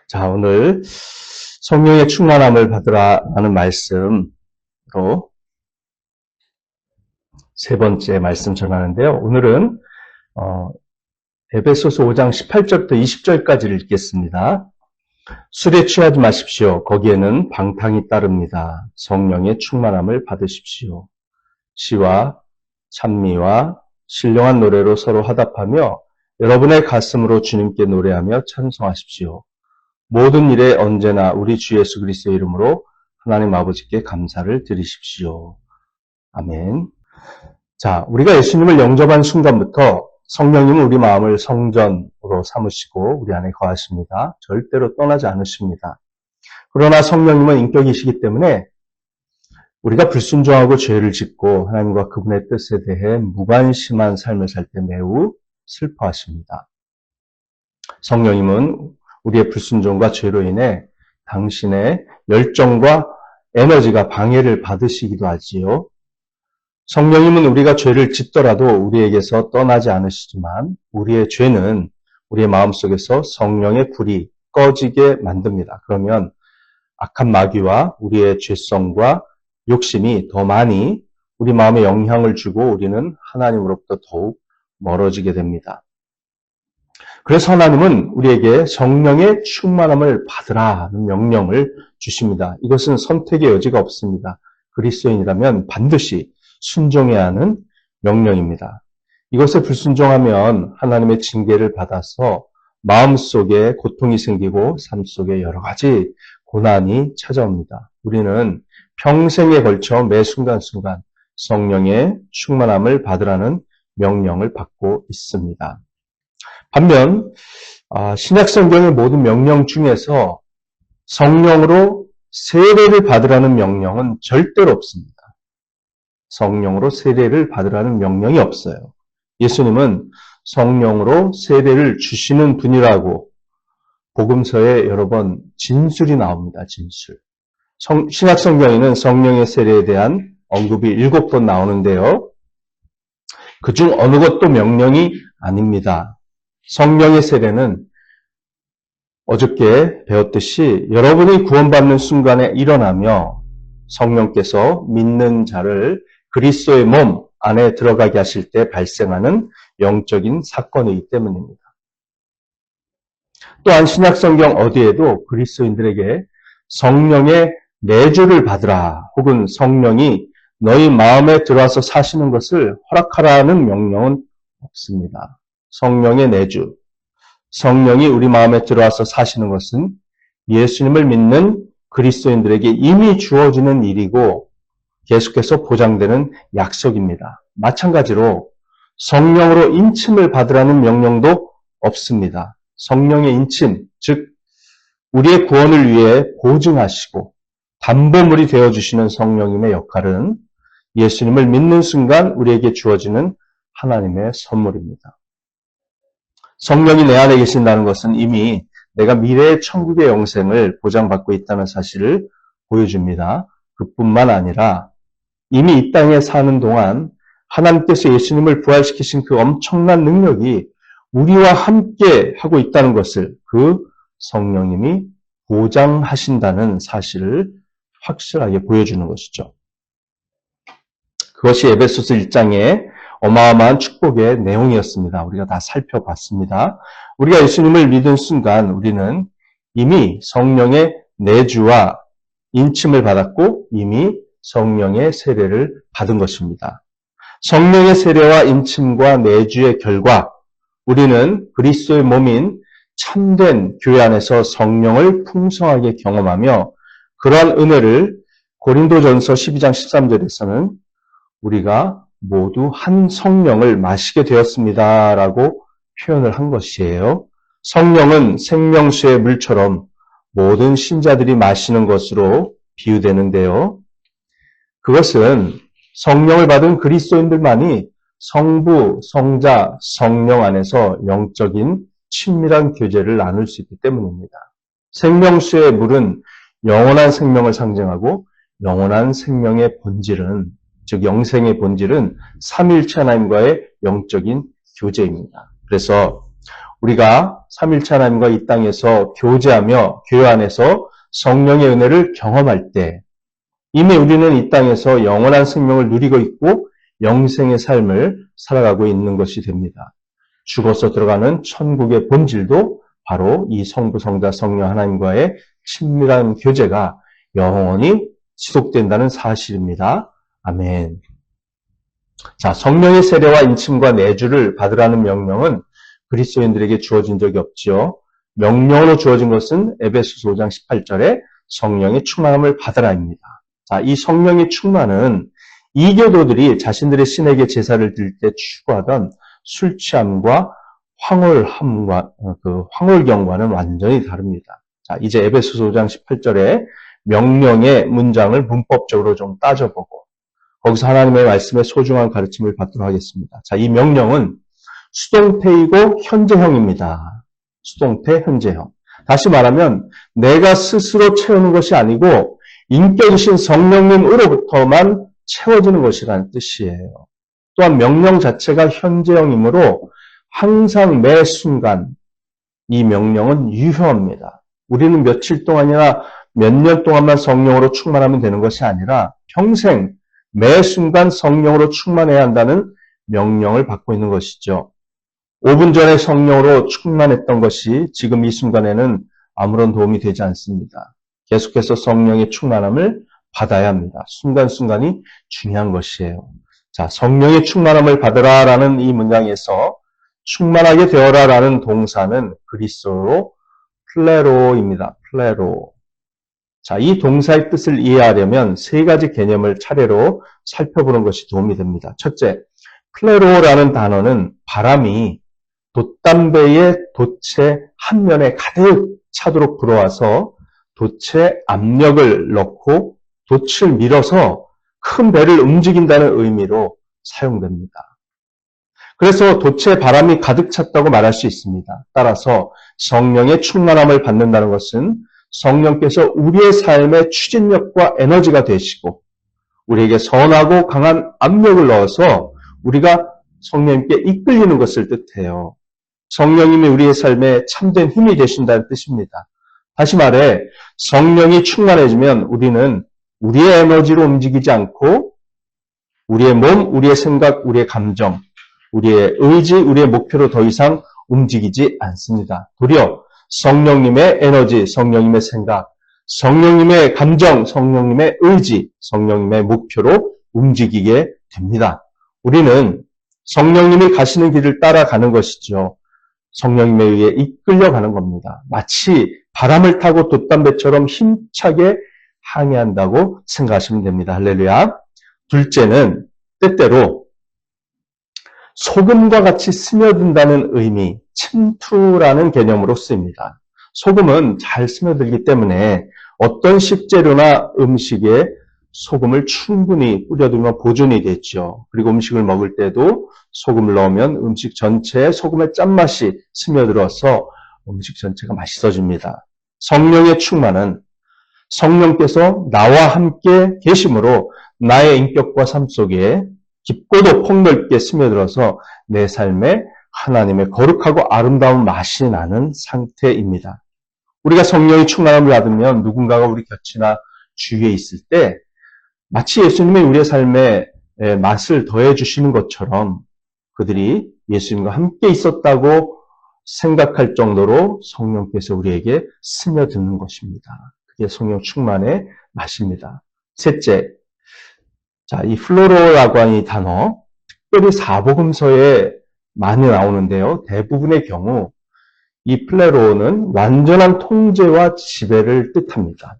자, 오늘 성령의 충만함을 받으라는 말씀으로 세 번째 말씀 전하는데요. 오늘은 에베소서 5장 18절부터 20절까지를 읽겠습니다. 술에 취하지 마십시오. 거기에는 방탕이 따릅니다. 성령의 충만함을 받으십시오. 시와 찬미와 신령한 노래로 서로 화답하며 여러분의 가슴으로 주님께 노래하며 찬송하십시오. 모든 일에 언제나 우리 주 예수 그리스도의 이름으로 하나님 아버지께 감사를 드리십시오. 아멘. 자, 우리가 예수님을 영접한 순간부터 성령님은 우리 마음을 성전으로 삼으시고 우리 안에 거하십니다. 절대로 떠나지 않으십니다. 그러나 성령님은 인격이시기 때문에 우리가 불순종하고 죄를 짓고 하나님과 그분의 뜻에 대해 무관심한 삶을 살 때 매우 슬퍼하십니다. 성령님은 우리의 불순종과 죄로 인해 당신의 열정과 에너지가 방해를 받으시기도 하지요. 성령님은 우리가 죄를 짓더라도 우리에게서 떠나지 않으시지만 우리의 죄는 우리의 마음속에서 성령의 불이 꺼지게 만듭니다. 그러면 악한 마귀와 우리의 죄성과 욕심이 더 많이 우리 마음에 영향을 주고 우리는 하나님으로부터 더욱 멀어지게 됩니다. 그래서 하나님은 우리에게 성령의 충만함을 받으라는 명령을 주십니다. 이것은 선택의 여지가 없습니다. 그리스도인이라면 반드시 순종해야 하는 명령입니다. 이것에 불순종하면 하나님의 징계를 받아서 마음속에 고통이 생기고 삶 속에 여러 가지 고난이 찾아옵니다. 우리는 평생에 걸쳐 매 순간순간 성령의 충만함을 받으라는 명령을 받고 있습니다. 반면 신약 성경의 모든 명령 중에서 성령으로 세례를 받으라는 명령은 절대로 없습니다. 성령으로 세례를 받으라는 명령이 없어요. 예수님은 성령으로 세례를 주시는 분이라고 복음서에 여러 번 진술이 나옵니다. 진술. 신약 성경에는 성령의 세례에 대한 언급이 7번 나오는데요. 그중 어느 것도 명령이 아닙니다. 성령의 세례는 어저께 배웠듯이 여러분이 구원받는 순간에 일어나며 성령께서 믿는 자를 그리스도의 몸 안에 들어가게 하실 때 발생하는 영적인 사건이기 때문입니다. 또한 신약 성경 어디에도 그리스도인들에게 성령의 내주를 받으라 혹은 성령이 너희 마음에 들어와서 사시는 것을 허락하라는 명령은 없습니다. 성령의 내주, 성령이 우리 마음에 들어와서 사시는 것은 예수님을 믿는 그리스도인들에게 이미 주어지는 일이고 계속해서 보장되는 약속입니다. 마찬가지로 성령으로 인침을 받으라는 명령도 없습니다. 성령의 인침, 즉 우리의 구원을 위해 보증하시고 담보물이 되어주시는 성령님의 역할은 예수님을 믿는 순간 우리에게 주어지는 하나님의 선물입니다. 성령이 내 안에 계신다는 것은 이미 내가 미래의 천국의 영생을 보장받고 있다는 사실을 보여줍니다. 그뿐만 아니라 이미 이 땅에 사는 동안 하나님께서 예수님을 부활시키신 그 엄청난 능력이 우리와 함께 하고 있다는 것을 그 성령님이 보장하신다는 사실을 확실하게 보여주는 것이죠. 그것이 에베소서 1장의 어마어마한 축복의 내용이었습니다. 우리가 다 살펴봤습니다. 우리가 예수님을 믿은 순간 우리는 이미 성령의 내주와 인침을 받았고 이미 성령의 세례를 받은 것입니다. 성령의 세례와 인침과 내주의 결과 우리는 그리스도의 몸인 참된 교회 안에서 성령을 풍성하게 경험하며 그러한 은혜를 고린도전서 12장 13절에서는 우리가 모두 한 성령을 마시게 되었습니다라고 표현을 한 것이에요. 성령은 생명수의 물처럼 모든 신자들이 마시는 것으로 비유되는데요. 그것은 성령을 받은 그리스도인들만이 성부, 성자, 성령 안에서 영적인 친밀한 교제를 나눌 수 있기 때문입니다. 생명수의 물은 영원한 생명을 상징하고 영원한 생명의 본질은 즉 영생의 본질은 삼위일체 하나님과의 영적인 교제입니다. 그래서 우리가 삼일체 하나님과 이 땅에서 교제하며 교회 안에서 성령의 은혜를 경험할 때 이미 우리는 이 땅에서 영원한 생명을 누리고 있고 영생의 삶을 살아가고 있는 것이 됩니다. 죽어서 들어가는 천국의 본질도 바로 이 성부, 성자, 성령 하나님과의 친밀한 교제가 영원히 지속된다는 사실입니다. 아멘. 자, 성령의 세례와 인침과 내주를 받으라는 명령은 그리스도인들에게 주어진 적이 없지요. 명령으로 주어진 것은 에베소서 5장 18절에 성령의 충만함을 받으라입니다. 자, 이 성령의 충만은 이교도들이 자신들의 신에게 제사를 드릴 때 추구하던 술 취함과 황홀경과는 완전히 다릅니다. 자, 이제 에베소서 5장 18절에 명령의 문장을 문법적으로 좀 따져보고 거기서 하나님의 말씀의 소중한 가르침을 받도록 하겠습니다. 자, 이 명령은 수동태이고 현재형입니다. 수동태, 현재형. 다시 말하면 내가 스스로 채우는 것이 아니고 인격이신 성령님으로부터만 채워지는 것이라는 뜻이에요. 또한 명령 자체가 현재형이므로 항상 매 순간 이 명령은 유효합니다. 우리는 며칠 동안이나 몇 년 동안만 성령으로 충만하면 되는 것이 아니라 평생 매 순간 성령으로 충만해야 한다는 명령을 받고 있는 것이죠. 5분 전에 성령으로 충만했던 것이 지금 이 순간에는 아무런 도움이 되지 않습니다. 계속해서 성령의 충만함을 받아야 합니다. 순간순간이 중요한 것이에요. 자, 성령의 충만함을 받으라라는 이 문장에서 충만하게 되어라라는 동사는 그리스어로 플레로입니다. 플레로. 자, 이 동사의 뜻을 이해하려면 세 가지 개념을 차례로 살펴보는 것이 도움이 됩니다. 첫째, 플레로라는 단어는 바람이 돛담배의 돛의 한 면에 가득 차도록 불어와서 돛에 압력을 넣고 돛을 밀어서 큰 배를 움직인다는 의미로 사용됩니다. 그래서 돛에 바람이 가득 찼다고 말할 수 있습니다. 따라서 성령의 충만함을 받는다는 것은 성령께서 우리의 삶의 추진력과 에너지가 되시고 우리에게 선하고 강한 압력을 넣어서 우리가 성령님께 이끌리는 것을 뜻해요. 성령님이 우리의 삶에 참된 힘이 되신다는 뜻입니다. 다시 말해 성령이 충만해지면 우리는 우리의 에너지로 움직이지 않고 우리의 몸, 우리의 생각, 우리의 감정, 우리의 의지, 우리의 목표로 더 이상 움직이지 않습니다. 도리어 성령님의 에너지, 성령님의 생각, 성령님의 감정, 성령님의 의지, 성령님의 목표로 움직이게 됩니다. 우리는 성령님이 가시는 길을 따라가는 것이죠. 성령님에 의해 이끌려가는 겁니다. 마치 바람을 타고 돛담배처럼 힘차게 항해한다고 생각하시면 됩니다. 할렐루야. 둘째는 때때로 소금과 같이 스며든다는 의미, 침투라는 개념으로 쓰입니다. 소금은 잘 스며들기 때문에 어떤 식재료나 음식에 소금을 충분히 뿌려두면 보존이 되죠. 그리고 음식을 먹을 때도 소금을 넣으면 음식 전체에 소금의 짠맛이 스며들어서 음식 전체가 맛있어집니다. 성령의 충만은 성령께서 나와 함께 계심으로 나의 인격과 삶 속에 깊고도 폭넓게 스며들어서 내 삶에 하나님의 거룩하고 아름다운 맛이 나는 상태입니다. 우리가 성령의 충만함을 받으면 누군가가 우리 곁이나 주위에 있을 때 마치 예수님이 우리의 삶에 맛을 더해 주시는 것처럼 그들이 예수님과 함께 있었다고 생각할 정도로 성령께서 우리에게 스며드는 것입니다. 그게 성령 충만의 맛입니다. 셋째, 자, 이 플로로라고 하는 이 단어, 특별히 사복음서에 많이 나오는데요. 대부분의 경우 이 플레로는 완전한 통제와 지배를 뜻합니다.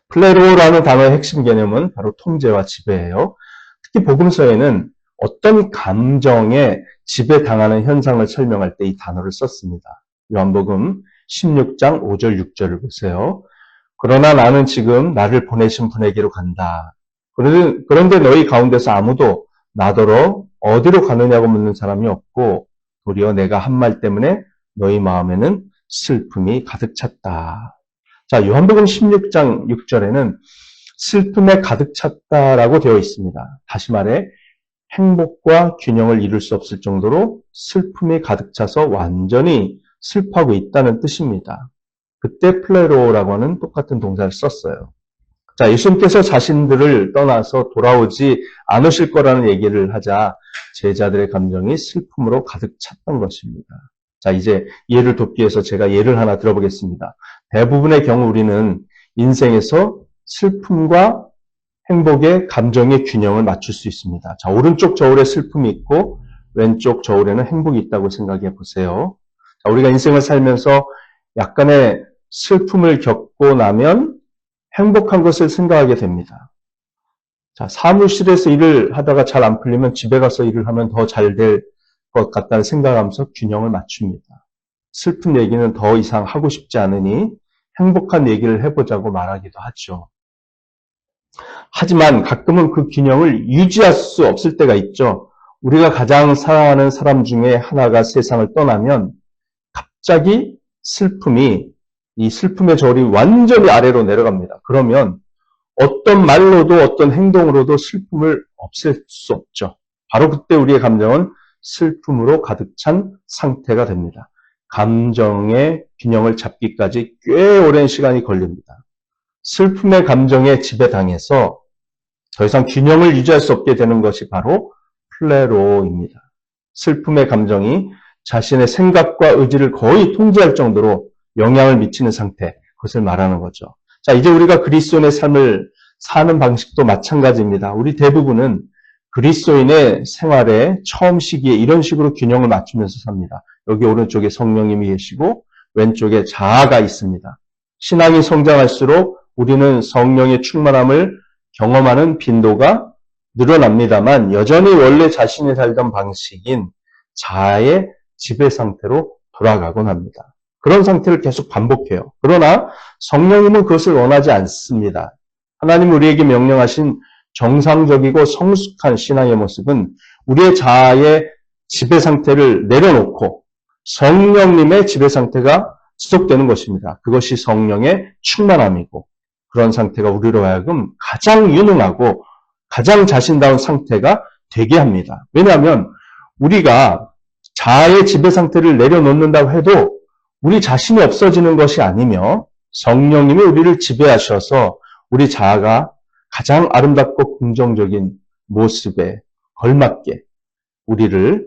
플레로라는 단어의 핵심 개념은 바로 통제와 지배예요. 특히 복음서에는 어떤 감정에 지배당하는 현상을 설명할 때 이 단어를 썼습니다. 요한복음 16장 5절 6절을 보세요. 그러나 나는 지금 나를 보내신 분에게로 간다. 그런데 너희 가운데서 아무도 나더러 어디로 가느냐고 묻는 사람이 없고 도리어 내가 한 말 때문에 너희 마음에는 슬픔이 가득 찼다. 자, 요한복음 16장 6절에는 슬픔에 가득 찼다라고 되어 있습니다. 다시 말해 행복과 균형을 이룰 수 없을 정도로 슬픔이 가득 차서 완전히 슬퍼하고 있다는 뜻입니다. 그때 플레로라고 하는 똑같은 동사를 썼어요. 자, 예수님께서 자신들을 떠나서 돌아오지 않으실 거라는 얘기를 하자 제자들의 감정이 슬픔으로 가득 찼던 것입니다. 자, 이제 이해를 돕기 위해서 제가 예를 하나 들어보겠습니다. 대부분의 경우 우리는 인생에서 슬픔과 행복의 감정의 균형을 맞출 수 있습니다. 자, 오른쪽 저울에 슬픔이 있고 왼쪽 저울에는 행복이 있다고 생각해 보세요. 자, 우리가 인생을 살면서 약간의 슬픔을 겪고 나면 행복한 것을 생각하게 됩니다. 자, 사무실에서 일을 하다가 잘 안 풀리면 집에 가서 일을 하면 더 잘 될 것 같다는 생각하면서 균형을 맞춥니다. 슬픈 얘기는 더 이상 하고 싶지 않으니 행복한 얘기를 해보자고 말하기도 하죠. 하지만 가끔은 그 균형을 유지할 수 없을 때가 있죠. 우리가 가장 사랑하는 사람 중에 하나가 세상을 떠나면 갑자기 이 슬픔의 저울이 완전히 아래로 내려갑니다. 그러면 어떤 말로도 어떤 행동으로도 슬픔을 없앨 수 없죠. 바로 그때 우리의 감정은 슬픔으로 가득 찬 상태가 됩니다. 감정의 균형을 잡기까지 꽤 오랜 시간이 걸립니다. 슬픔의 감정에 지배당해서 더 이상 균형을 유지할 수 없게 되는 것이 바로 플레로입니다. 슬픔의 감정이 자신의 생각과 의지를 거의 통제할 정도로 영향을 미치는 상태, 그것을 말하는 거죠. 자, 이제 우리가 그리스도인의 삶을 사는 방식도 마찬가지입니다. 우리 대부분은 그리스도인의 생활의 처음 시기에 이런 식으로 균형을 맞추면서 삽니다. 여기 오른쪽에 성령님이 계시고 왼쪽에 자아가 있습니다. 신앙이 성장할수록 우리는 성령의 충만함을 경험하는 빈도가 늘어납니다만 여전히 원래 자신이 살던 방식인 자아의 지배 상태로 돌아가곤 합니다. 그런 상태를 계속 반복해요. 그러나 성령님은 그것을 원하지 않습니다. 하나님 우리에게 명령하신 정상적이고 성숙한 신앙의 모습은 우리의 자아의 지배 상태를 내려놓고 성령님의 지배 상태가 지속되는 것입니다. 그것이 성령의 충만함이고 그런 상태가 우리로 하여금 가장 유능하고 가장 자신다운 상태가 되게 합니다. 왜냐하면 우리가 자아의 지배 상태를 내려놓는다고 해도 우리 자신이 없어지는 것이 아니며 성령님이 우리를 지배하셔서 우리 자아가 가장 아름답고 긍정적인 모습에 걸맞게 우리를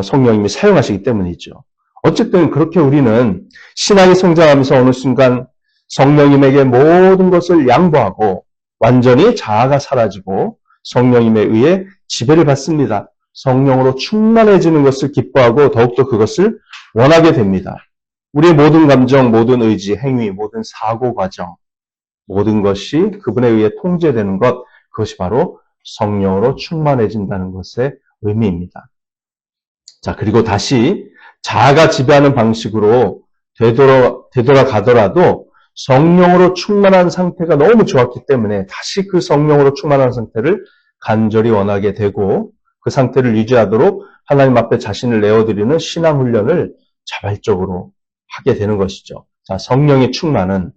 성령님이 사용하시기 때문이죠. 어쨌든 그렇게 우리는 신앙이 성장하면서 어느 순간 성령님에게 모든 것을 양보하고 완전히 자아가 사라지고 성령님에 의해 지배를 받습니다. 성령으로 충만해지는 것을 기뻐하고 더욱더 그것을 원하게 됩니다. 우리의 모든 감정, 모든 의지, 행위, 모든 사고 과정, 모든 것이 그분에 의해 통제되는 것, 그것이 바로 성령으로 충만해진다는 것의 의미입니다. 자, 그리고 다시 자아가 지배하는 방식으로 되돌아가더라도 성령으로 충만한 상태가 너무 좋았기 때문에 다시 그 성령으로 충만한 상태를 간절히 원하게 되고 그 상태를 유지하도록 하나님 앞에 자신을 내어드리는 신앙 훈련을 자발적으로 하게 되는 것이죠. 자, 성령의 충만은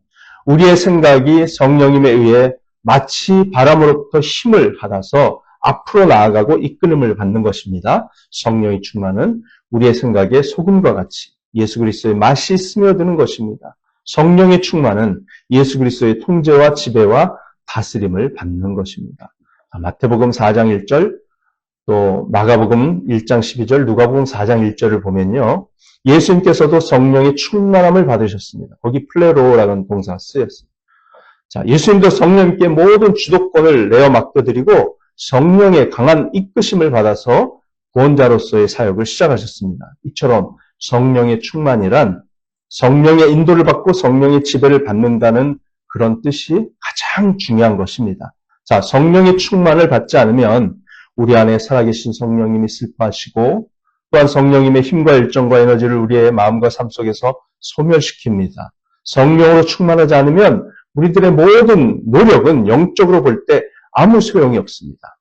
우리의 생각이 성령님에 의해 마치 바람으로부터 힘을 받아서 앞으로 나아가고 이끌림을 받는 것입니다. 성령의 충만은 우리의 생각에 소금과 같이 예수 그리스도의 맛이 스며드는 것입니다. 성령의 충만은 예수 그리스도의 통제와 지배와 다스림을 받는 것입니다. 마태복음 4장 1절, 또 마가복음 1장 12절, 누가복음 4장 1절을 보면요. 예수님께서도 성령의 충만함을 받으셨습니다. 거기 플레로라는 동사가 쓰였습니다. 자, 예수님도 성령님께 모든 주도권을 내어 맡겨드리고 성령의 강한 이끄심을 받아서 구원자로서의 사역을 시작하셨습니다. 이처럼 성령의 충만이란 성령의 인도를 받고 성령의 지배를 받는다는 그런 뜻이 가장 중요한 것입니다. 자, 성령의 충만을 받지 않으면 우리 안에 살아계신 성령님이 슬퍼하시고 또한 성령님의 힘과 열정과 에너지를 우리의 마음과 삶 속에서 소멸시킵니다. 성령으로 충만하지 않으면 우리들의 모든 노력은 영적으로 볼 때 아무 소용이 없습니다.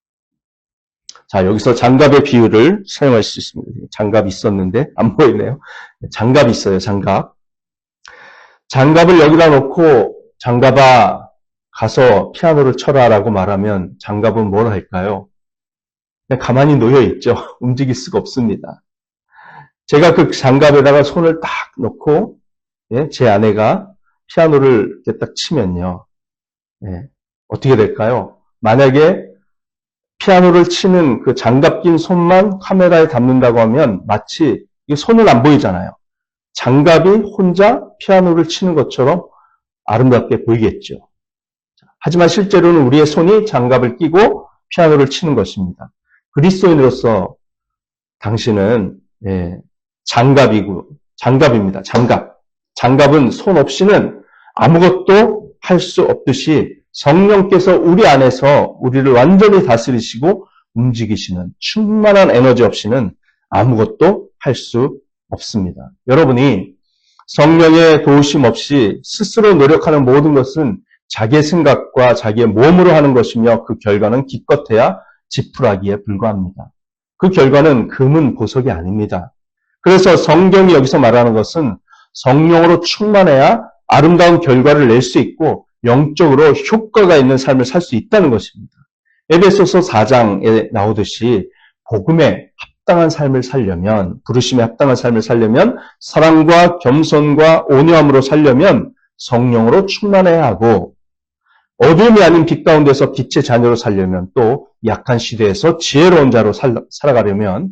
자, 여기서 장갑의 비유를 사용할 수 있습니다. 장갑이 있었는데 안 보이네요. 장갑이 있어요, 장갑. 장갑을 여기다 놓고 장갑아 가서 피아노를 쳐라라고 말하면 장갑은 뭘 할까요? 그냥 가만히 놓여 있죠. 움직일 수가 없습니다. 제가 그 장갑에다가 손을 딱 넣고 제 아내가 피아노를 이렇게 딱 치면요. 어떻게 될까요? 만약에 피아노를 치는 그 장갑 낀 손만 카메라에 담는다고 하면 마치 손은 안 보이잖아요. 장갑이 혼자 피아노를 치는 것처럼 아름답게 보이겠죠. 하지만 실제로는 우리의 손이 장갑을 끼고 피아노를 치는 것입니다. 그리스도인으로서 당신은 장갑입니다. 장갑. 장갑은 손 없이는 아무것도 할 수 없듯이 성령께서 우리 안에서 우리를 완전히 다스리시고 움직이시는 충만한 에너지 없이는 아무것도 할 수 없습니다. 여러분이 성령의 도우심 없이 스스로 노력하는 모든 것은 자기의 생각과 자기의 몸으로 하는 것이며 그 결과는 기껏해야 지푸라기에 불과합니다. 그 결과는 금은 보석이 아닙니다. 그래서 성경이 여기서 말하는 것은 성령으로 충만해야 아름다운 결과를 낼 수 있고 영적으로 효과가 있는 삶을 살 수 있다는 것입니다. 에베소서 4장에 나오듯이 복음에 합당한 삶을 살려면, 부르심에 합당한 삶을 살려면, 사랑과 겸손과 온유함으로 살려면 성령으로 충만해야 하고, 어둠이 아닌 빛 가운데서 빛의 자녀로 살려면, 또 약한 시대에서 지혜로운 자로 살아가려면,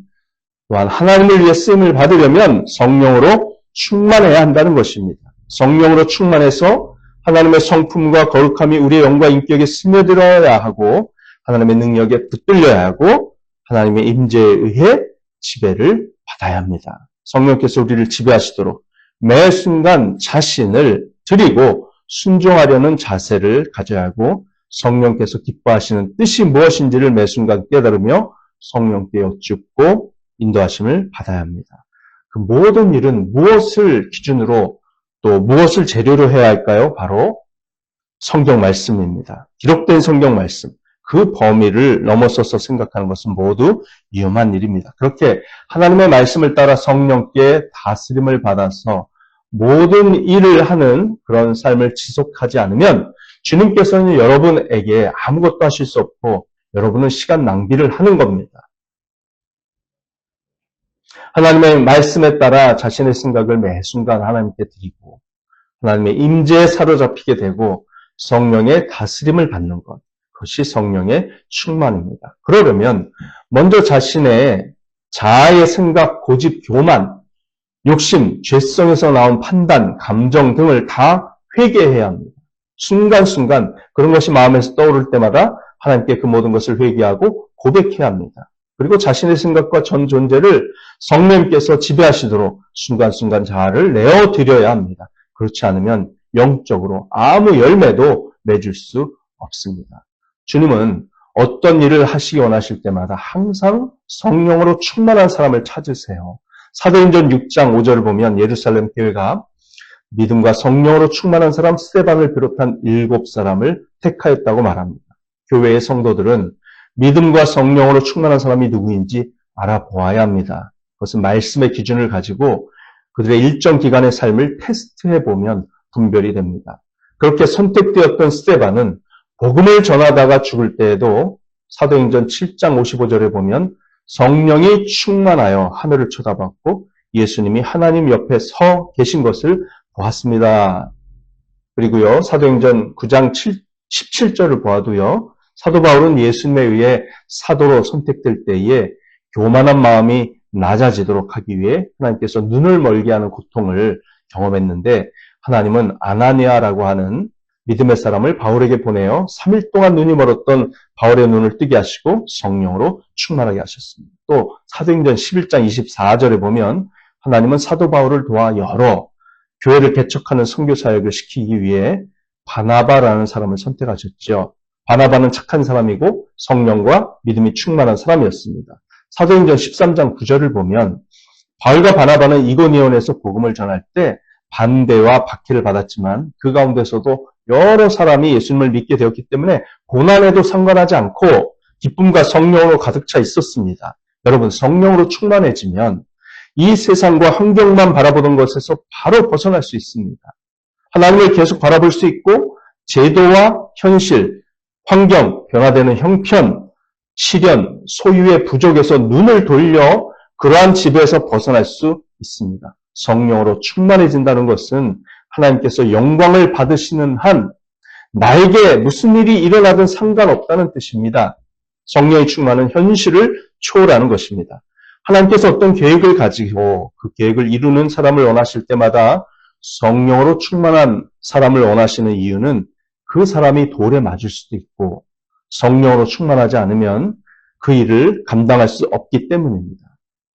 또한 하나님을 위해 쓰임을 받으려면 성령으로 충만해야 한다는 것입니다. 성령으로 충만해서 하나님의 성품과 거룩함이 우리의 영과 인격에 스며들어야 하고, 하나님의 능력에 붙들려야 하고, 하나님의 임재에 의해 지배를 받아야 합니다. 성령께서 우리를 지배하시도록 매 순간 자신을 드리고 순종하려는 자세를 가져야 하고, 성령께서 기뻐하시는 뜻이 무엇인지를 매 순간 깨달으며 성령께 여쭙고 인도하심을 받아야 합니다. 그 모든 일은 무엇을 기준으로 또 무엇을 재료로 해야 할까요? 바로 성경 말씀입니다. 기록된 성경 말씀. 그 범위를 넘어서서 생각하는 것은 모두 위험한 일입니다. 그렇게 하나님의 말씀을 따라 성령께 다스림을 받아서 모든 일을 하는 그런 삶을 지속하지 않으면 주님께서는 여러분에게 아무것도 하실 수 없고 여러분은 시간 낭비를 하는 겁니다. 하나님의 말씀에 따라 자신의 생각을 매 순간 하나님께 드리고 하나님의 임재에 사로잡히게 되고 성령의 다스림을 받는 것. 그것이 성령의 충만입니다. 그러려면 먼저 자신의 자아의 생각, 고집, 교만, 욕심, 죄성에서 나온 판단, 감정 등을 다 회개해야 합니다. 순간순간 그런 것이 마음에서 떠오를 때마다 하나님께 그 모든 것을 회개하고 고백해야 합니다. 그리고 자신의 생각과 전 존재를 성령께서 지배하시도록 순간순간 자아를 내어드려야 합니다. 그렇지 않으면 영적으로 아무 열매도 맺을 수 없습니다. 주님은 어떤 일을 하시기 원하실 때마다 항상 성령으로 충만한 사람을 찾으세요. 사도행전 6장 5절을 보면 예루살렘 교회가 믿음과 성령으로 충만한 사람 스데반을 비롯한 7사람을 택하였다고 말합니다. 교회의 성도들은 믿음과 성령으로 충만한 사람이 누구인지 알아보아야 합니다. 그것은 말씀의 기준을 가지고 그들의 일정 기간의 삶을 테스트해보면 분별이 됩니다. 그렇게 선택되었던 스데반은 복음을 전하다가 죽을 때에도 사도행전 7장 55절에 보면 성령이 충만하여 하늘을 쳐다봤고 예수님이 하나님 옆에 서 계신 것을 보았습니다. 그리고요, 사도행전 9장 17절을 보아도요, 사도 바울은 예수님에 의해 사도로 선택될 때에 교만한 마음이 낮아지도록 하기 위해 하나님께서 눈을 멀게 하는 고통을 경험했는데 하나님은 아나니아라고 하는 믿음의 사람을 바울에게 보내어 3일 동안 눈이 멀었던 바울의 눈을 뜨게 하시고 성령으로 충만하게 하셨습니다. 또 사도행전 11장 24절에 보면 하나님은 사도 바울을 도와 여러 교회를 개척하는 선교 사역을 시키기 위해 바나바라는 사람을 선택하셨죠. 바나바는 착한 사람이고 성령과 믿음이 충만한 사람이었습니다. 사도행전 13장 9절을 보면 바울과 바나바는 이고니온에서 복음을 전할 때 반대와 박해를 받았지만 그 가운데서도 여러 사람이 예수님을 믿게 되었기 때문에 고난에도 상관하지 않고 기쁨과 성령으로 가득 차 있었습니다. 여러분, 성령으로 충만해지면 이 세상과 환경만 바라보던 것에서 바로 벗어날 수 있습니다. 하나님을 계속 바라볼 수 있고 제도와 현실, 환경, 변화되는 형편, 시련, 소유의 부족에서 눈을 돌려 그러한 지배에서 벗어날 수 있습니다. 성령으로 충만해진다는 것은 하나님께서 영광을 받으시는 한 나에게 무슨 일이 일어나든 상관없다는 뜻입니다. 성령의 충만은 현실을 초월하는 것입니다. 하나님께서 어떤 계획을 가지고 그 계획을 이루는 사람을 원하실 때마다 성령으로 충만한 사람을 원하시는 이유는 그 사람이 돌에 맞을 수도 있고 성령으로 충만하지 않으면 그 일을 감당할 수 없기 때문입니다.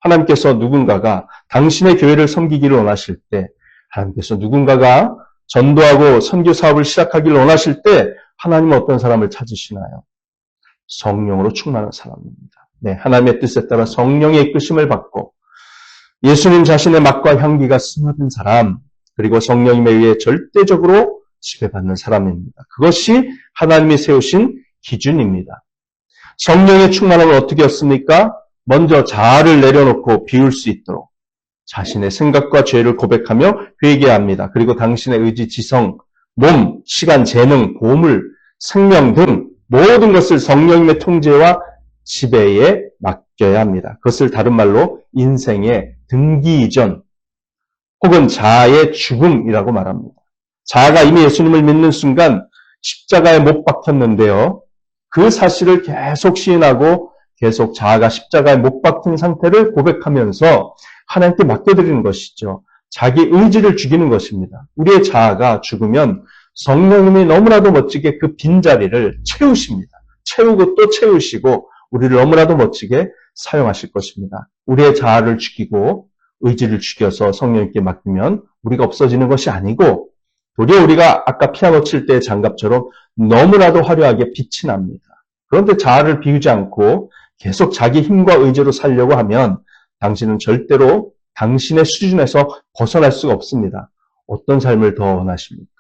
하나님께서 누군가가 당신의 교회를 섬기기를 원하실 때, 하나님께서 누군가가 전도하고 선교 사업을 시작하기를 원하실 때 하나님은 어떤 사람을 찾으시나요? 성령으로 충만한 사람입니다. 네, 하나님의 뜻에 따라 성령의 이끄심을 받고 예수님 자신의 맛과 향기가 스며든 사람, 그리고 성령님에 의해 절대적으로 지배받는 사람입니다. 그것이 하나님이 세우신 기준입니다. 성령의 충만함을 어떻게 얻습니까? 먼저 자아를 내려놓고 비울 수 있도록 자신의 생각과 죄를 고백하며 회개해야 합니다. 그리고 당신의 의지, 지성, 몸, 시간, 재능, 보물, 생명 등 모든 것을 성령님의 통제와 지배에 맡겨야 합니다. 그것을 다른 말로 인생의 등기 이전 혹은 자아의 죽음이라고 말합니다. 자아가 이미 예수님을 믿는 순간 십자가에 못 박혔는데요. 그 사실을 계속 시인하고 계속 자아가 십자가에 못 박힌 상태를 고백하면서 하나님께 맡겨드리는 것이죠. 자기 의지를 죽이는 것입니다. 우리의 자아가 죽으면 성령님이 너무나도 멋지게 그 빈자리를 채우십니다. 채우고 또 채우시고 우리를 너무나도 멋지게 사용하실 것입니다. 우리의 자아를 죽이고 의지를 죽여서 성령님께 맡기면 우리가 없어지는 것이 아니고 도리어 우리가 아까 피아노 칠 때의 장갑처럼 너무나도 화려하게 빛이 납니다. 그런데 자아를 비우지 않고 계속 자기 힘과 의지로 살려고 하면 당신은 절대로 당신의 수준에서 벗어날 수가 없습니다. 어떤 삶을 더 원하십니까?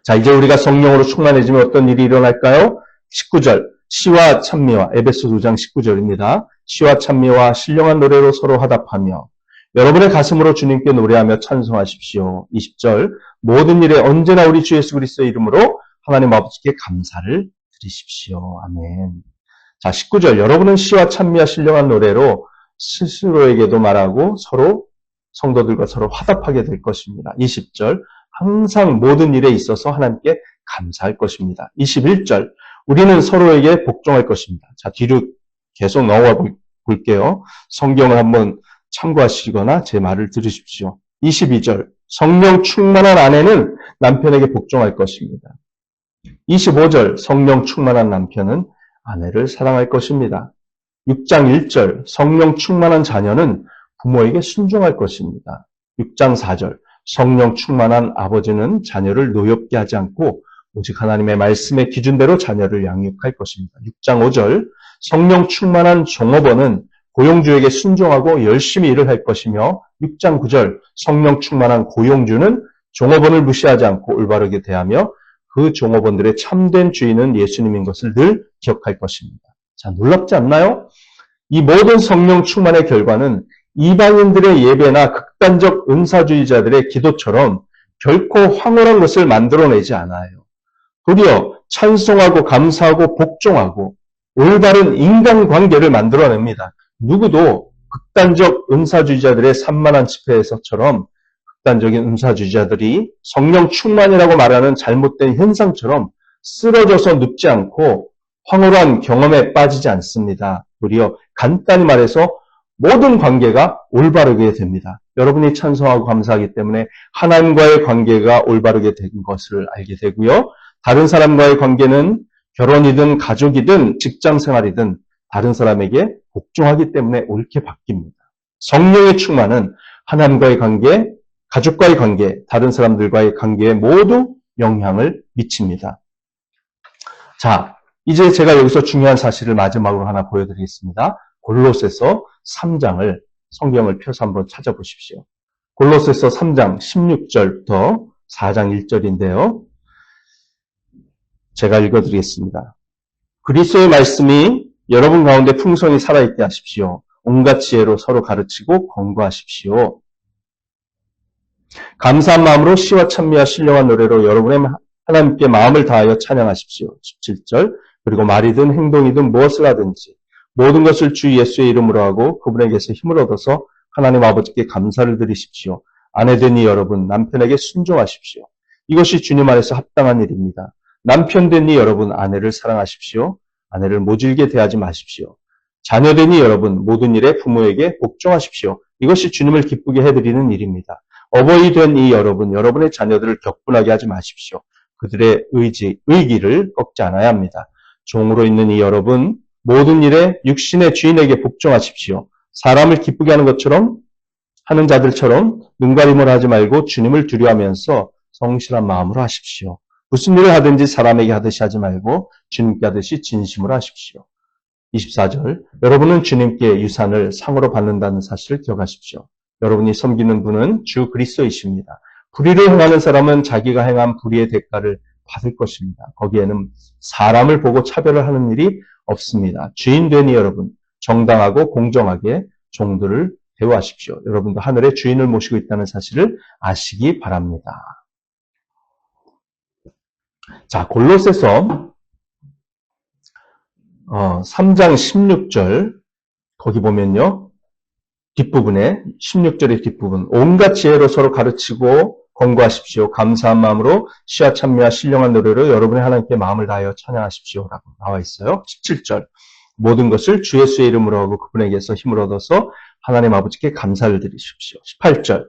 자, 이제 우리가 성령으로 충만해지면 어떤 일이 일어날까요? 19절, 시와 찬미와 에베소 2장 19절입니다. 시와 찬미와 신령한 노래로 서로 화답하며 여러분의 가슴으로 주님께 노래하며 찬송하십시오. 20절, 모든 일에 언제나 우리 주 예수 그리스도의 이름으로 하나님 아버지께 감사를 드리십시오. 아멘. 자, 19절, 여러분은 시와 찬미와 신령한 노래로 스스로에게도 말하고 서로 성도들과 서로 화답하게 될 것입니다. 20절, 항상 모든 일에 있어서 하나님께 감사할 것입니다. 21절, 우리는 서로에게 복종할 것입니다. 자, 뒤로 계속 넘어가 볼게요. 성경을 한번 참고하시거나 제 말을 들으십시오. 22절, 성령 충만한 아내는 남편에게 복종할 것입니다. 25절, 성령 충만한 남편은 아내를 사랑할 것입니다. 6장 1절, 성령 충만한 자녀는 부모에게 순종할 것입니다. 6장 4절, 성령 충만한 아버지는 자녀를 노엽게 하지 않고 오직 하나님의 말씀의 기준대로 자녀를 양육할 것입니다. 6장 5절, 성령 충만한 종업원은 고용주에게 순종하고 열심히 일을 할 것이며 6장 9절, 성령 충만한 고용주는 종업원을 무시하지 않고 올바르게 대하며 그 종업원들의 참된 주인은 예수님인 것을 늘 기억할 것입니다. 자, 놀랍지 않나요? 이 모든 성령 충만의 결과는 이방인들의 예배나 극단적 은사주의자들의 기도처럼 결코 황홀한 것을 만들어내지 않아요. 도리어 찬송하고 감사하고 복종하고 올바른 인간관계를 만들어냅니다. 누구도 극단적 은사주의자들의 산만한 집회에서처럼 극단적인 은사주의자들이 성령 충만이라고 말하는 잘못된 현상처럼 쓰러져서 눕지 않고 황홀한 경험에 빠지지 않습니다. 도리어 간단히 말해서 모든 관계가 올바르게 됩니다. 여러분이 찬송하고 감사하기 때문에 하나님과의 관계가 올바르게 된 것을 알게 되고요. 다른 사람과의 관계는 결혼이든 가족이든 직장생활이든 다른 사람에게 복종하기 때문에 옳게 바뀝니다. 성령의 충만은 하나님과의 관계, 가족과의 관계, 다른 사람들과의 관계에 모두 영향을 미칩니다. 자, 이제 제가 여기서 중요한 사실을 마지막으로 하나 보여드리겠습니다. 골로새서 3장을 성경을 펴서 한번 찾아보십시오. 골로새서 3장 16절부터 4장 1절인데요. 제가 읽어드리겠습니다. 그리스도의 말씀이 여러분 가운데 풍성히 살아있게 하십시오. 온갖 지혜로 서로 가르치고 권고하십시오. 감사한 마음으로 시와 찬미와 신령한 노래로 여러분의 하나님께 마음을 다하여 찬양하십시오. 17절, 그리고 말이든 행동이든 무엇을 하든지 모든 것을 주 예수의 이름으로 하고 그분에게서 힘을 얻어서 하나님 아버지께 감사를 드리십시오. 아내된 이 여러분, 남편에게 순종하십시오. 이것이 주님 안에서 합당한 일입니다. 남편된 이 여러분, 아내를 사랑하십시오. 아내를 모질게 대하지 마십시오. 자녀된 이 여러분, 모든 일에 부모에게 복종하십시오. 이것이 주님을 기쁘게 해드리는 일입니다. 어버이 된 이 여러분, 여러분의 자녀들을 격분하게 하지 마십시오. 그들의 의기를 꺾지 않아야 합니다. 종으로 있는 이 여러분, 모든 일에 육신의 주인에게 복종하십시오. 사람을 기쁘게 하는 것처럼, 하는 자들처럼 눈가림을 하지 말고 주님을 두려워하면서 성실한 마음으로 하십시오. 무슨 일을 하든지 사람에게 하듯이 하지 말고 주님께 하듯이 진심으로 하십시오. 24절, 여러분은 주님께 유산을 상으로 받는다는 사실을 기억하십시오. 여러분이 섬기는 분은 주 그리스도이십니다. 불의를 행하는 사람은 자기가 행한 불의의 대가를 받을 것입니다. 거기에는 사람을 보고 차별을 하는 일이 없습니다. 주인 되니 여러분, 정당하고 공정하게 종들을 대우하십시오. 여러분도 하늘의 주인을 모시고 있다는 사실을 아시기 바랍니다. 자, 골로새서 3장 16절 거기 보면요. 뒷부분에 16절의 뒷부분 온갖 지혜로 서로 가르치고 권고하십시오. 감사한 마음으로 시와 찬미와 신령한 노래로 여러분의 하나님께 마음을 다하여 찬양하십시오. 라고 나와 있어요. 17절 모든 것을 주 예수의 이름으로 하고 그분에게서 힘을 얻어서 하나님 아버지께 감사를 드리십시오. 18절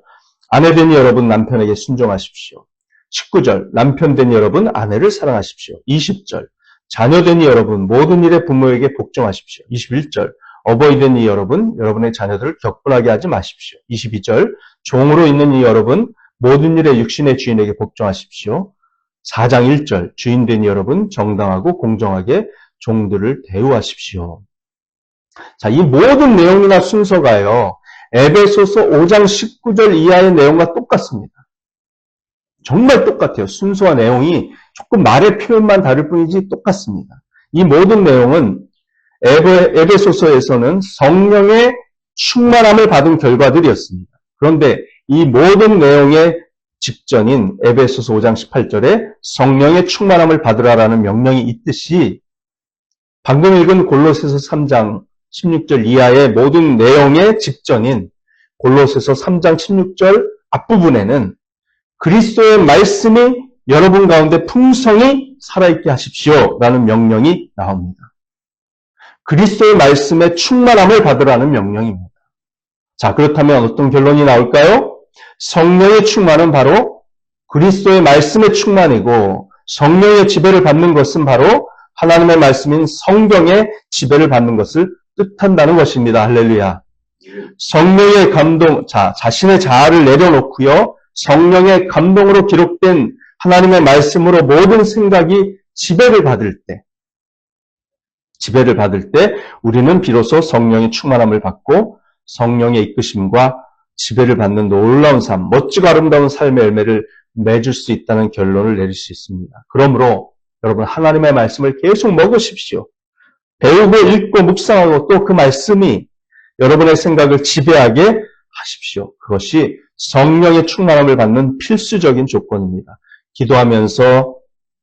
아내된 여러분 남편에게 순종하십시오. 19절 남편된 여러분 아내를 사랑하십시오. 20절 자녀된 여러분 모든 일에 부모에게 복종하십시오. 21절 어버이된 이 여러분 여러분의 자녀들을 격분하게 하지 마십시오. 22절 종으로 있는 이 여러분 모든 일에 육신의 주인에게 복종하십시오. 4장 1절 주인된 여러분 정당하고 공정하게 종들을 대우하십시오. 자, 이 모든 내용이나 순서가요. 에베소서 5장 19절 이하의 내용과 똑같습니다. 정말 똑같아요. 순서와 내용이 조금 말의 표현만 다를 뿐이지 똑같습니다. 이 모든 내용은 에베소서에서는 성령의 충만함을 받은 결과들이었습니다. 그런데 이 모든 내용의 직전인 에베소서 5장 18절에 성령의 충만함을 받으라라는 명령이 있듯이 방금 읽은 골로새서 3장 16절 이하의 모든 내용의 직전인 골로새서 3장 16절 앞부분에는 그리스도의 말씀이 여러분 가운데 풍성히 살아있게 하십시오 라는 명령이 나옵니다. 그리스도의 말씀의 충만함을 받으라는 명령입니다. 자, 그렇다면 어떤 결론이 나올까요? 성령의 충만은 바로 그리스도의 말씀의 충만이고 성령의 지배를 받는 것은 바로 하나님의 말씀인 성경의 지배를 받는 것을 뜻한다는 것입니다. 할렐루야. 성령의 감동, 자신의 자아를 내려놓고요. 성령의 감동으로 기록된 하나님의 말씀으로 모든 생각이 지배를 받을 때 우리는 비로소 성령의 충만함을 받고 성령의 이끄심과 지배를 받는 놀라운 삶, 멋지고 아름다운 삶의 열매를 맺을 수 있다는 결론을 내릴 수 있습니다. 그러므로 여러분 하나님의 말씀을 계속 먹으십시오. 배우고 읽고 묵상하고 또 그 말씀이 여러분의 생각을 지배하게 하십시오. 그것이 성령의 충만함을 받는 필수적인 조건입니다. 기도하면서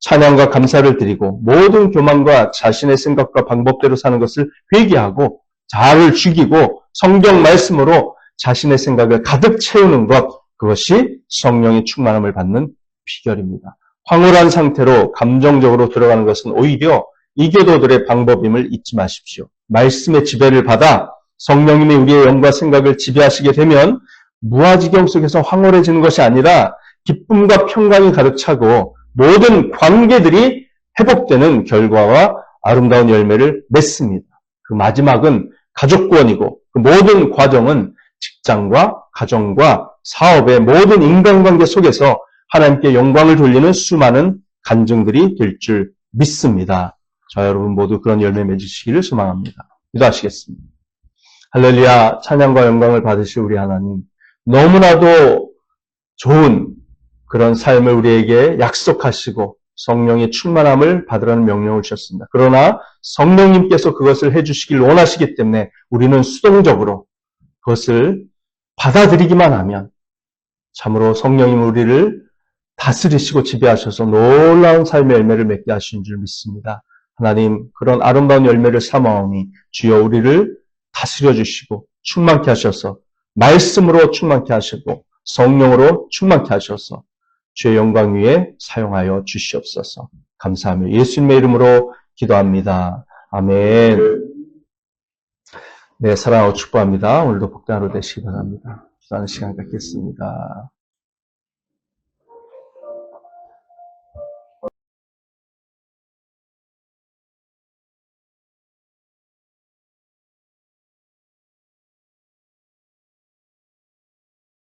찬양과 감사를 드리고 모든 교만과 자신의 생각과 방법대로 사는 것을 회개하고 자아를 죽이고 성경 말씀으로 자신의 생각을 가득 채우는 것, 그것이 성령의 충만함을 받는 비결입니다. 황홀한 상태로 감정적으로 들어가는 것은 오히려 이교도들의 방법임을 잊지 마십시오. 말씀의 지배를 받아 성령님이 우리의 영과 생각을 지배하시게 되면 무아지경 속에서 황홀해지는 것이 아니라 기쁨과 평강이 가득 차고 모든 관계들이 회복되는 결과와 아름다운 열매를 맺습니다. 그 마지막은 가족 구원이고 그 모든 과정은 직장과 가정과 사업의 모든 인간관계 속에서 하나님께 영광을 돌리는 수많은 간증들이 될 줄 믿습니다. 저 여러분 모두 그런 열매 맺으시기를 소망합니다. 기도하시겠습니다. 할렐루야, 찬양과 영광을 받으실 우리 하나님, 너무나도 좋은 그런 삶을 우리에게 약속하시고 성령의 충만함을 받으라는 명령을 주셨습니다. 그러나 성령님께서 그것을 해주시길 원하시기 때문에 우리는 수동적으로 그것을 받아들이기만 하면 참으로 성령님 우리를 다스리시고 지배하셔서 놀라운 삶의 열매를 맺게 하신 줄 믿습니다. 하나님, 그런 아름다운 열매를 삼아오니 주여 우리를 다스려 주시고 충만케 하셔서 말씀으로 충만케 하시고 성령으로 충만케 하셔서 주의 영광 위에 사용하여 주시옵소서. 감사하며 예수님의 이름으로 기도합니다. 아멘. 네, 사랑하고 축복합니다. 오늘도 복된 하루 되시기 바랍니다. 기도하는 시간 갖겠습니다.